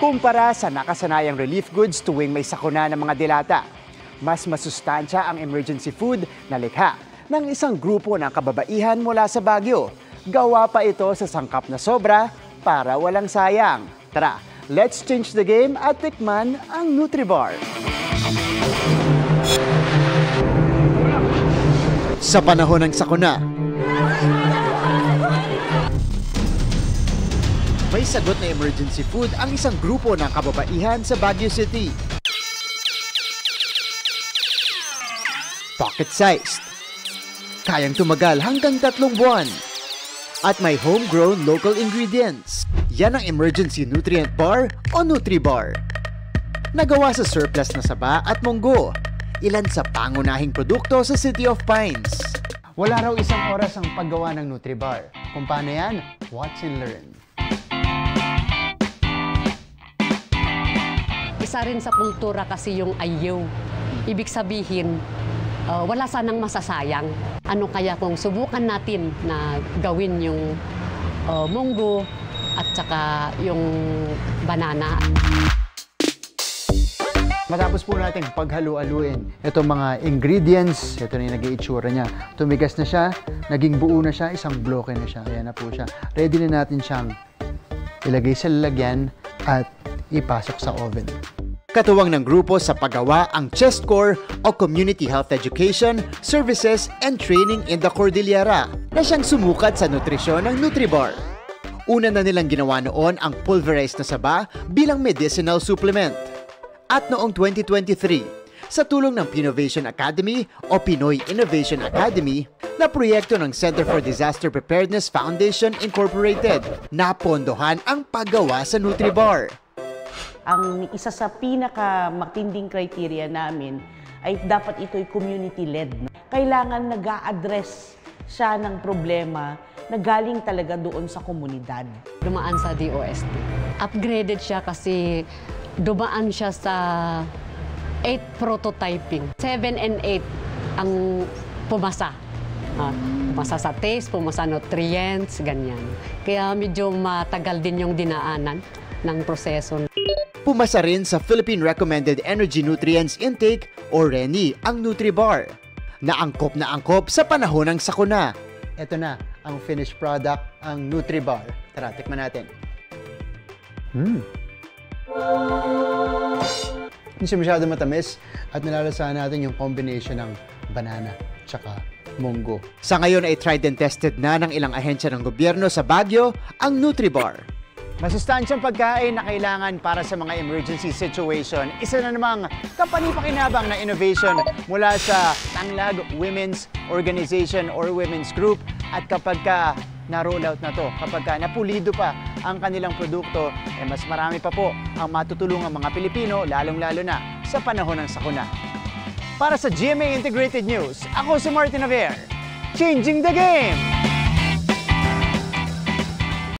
kumpara sa nakasanayang relief goods tuwing may sakuna ng mga dilata. Mas masustansya ang emergency food na likha ng isang grupo ng kababaihan mula sa Baguio. Gawa pa ito sa sangkap na sobra para walang sayang. Tara, let's change the game at tikman ang Nutribar. Sa panahon ng sakuna, may sagot na emergency food ang isang grupo ng kababaihan sa Baguio City. Pocket-sized. Kayang tumagal hanggang 3 buwan. At may homegrown local ingredients. Yan ang Emergency Nutrient Bar o Nutribar. Nagawa sa surplus na saba at munggo. Ilan sa pangunahing produkto sa City of Pines. Wala raw isang oras ang paggawa ng Nutribar. Kung paano yan, watch and learn. Isa rin sa kultura kasi yung ayaw. Ibig sabihin, wala sanang masasayang. Ano kaya kung subukan natin na gawin yung munggo at saka yung banana. Matapos po natin paghalu-haluin itong mga ingredients, ito na yung nag-iitsura niya. Tumigas na siya, naging buo na siya, isang bloke na siya. Ayan na po siya. Ready na natin siyang ilagay sa lalagyan at ipasok sa oven. Katuwang ng grupo sa paggawa ang CHEST Corps o Community Health Education, Services and Training in the Cordillera na siyang sumukat sa nutrisyon ng Nutribar. Una na nilang ginawa noon ang pulverized na saba bilang medicinal supplement. At noong 2023, sa tulong ng Pinovation Academy o Pinoy Innovation Academy na proyekto ng Center for Disaster Preparedness Foundation Incorporated, napondohan ang paggawa sa Nutribar. Ang isa sa pinakamatinding criteria namin ay dapat ito'y community-led. Kailangan nag-a-address siya ng problema na galing talaga doon sa komunidad. Dumaan sa DOST. Upgraded siya kasi dumaan siya sa 8 prototyping. 7 and 8 ang pumasa. Pumasa sa taste, pumasa nutrients, ganyan. Kaya medyo matagal din yung dinaanan ng proseso. Pumasa rin sa Philippine Recommended Energy Nutrients Intake o RENI ang Nutribar, na angkop sa panahon ng sakuna. Ito na ang finished product, ang Nutribar. Tara, tikman natin. Hindi siya masyado matamis at nalalasahan natin yung combination ng banana tsaka munggo. Sa ngayon ay tried and tested na ng ilang ahensya ng gobyerno sa Baguio ang Nutribar. Masustansyang pagkain na kailangan para sa mga emergency situation. Isa na namang kapani-pakinabang na innovation mula sa Tanlag Women's Organization or Women's Group. At kapag na-roll out na to, kapag napulido pa ang kanilang produkto, mas marami pa po ang matutulungan mga Pilipino, lalong-lalo na sa panahon ng sakuna. Para sa GMA Integrated News, ako si Martin Javier, changing the game!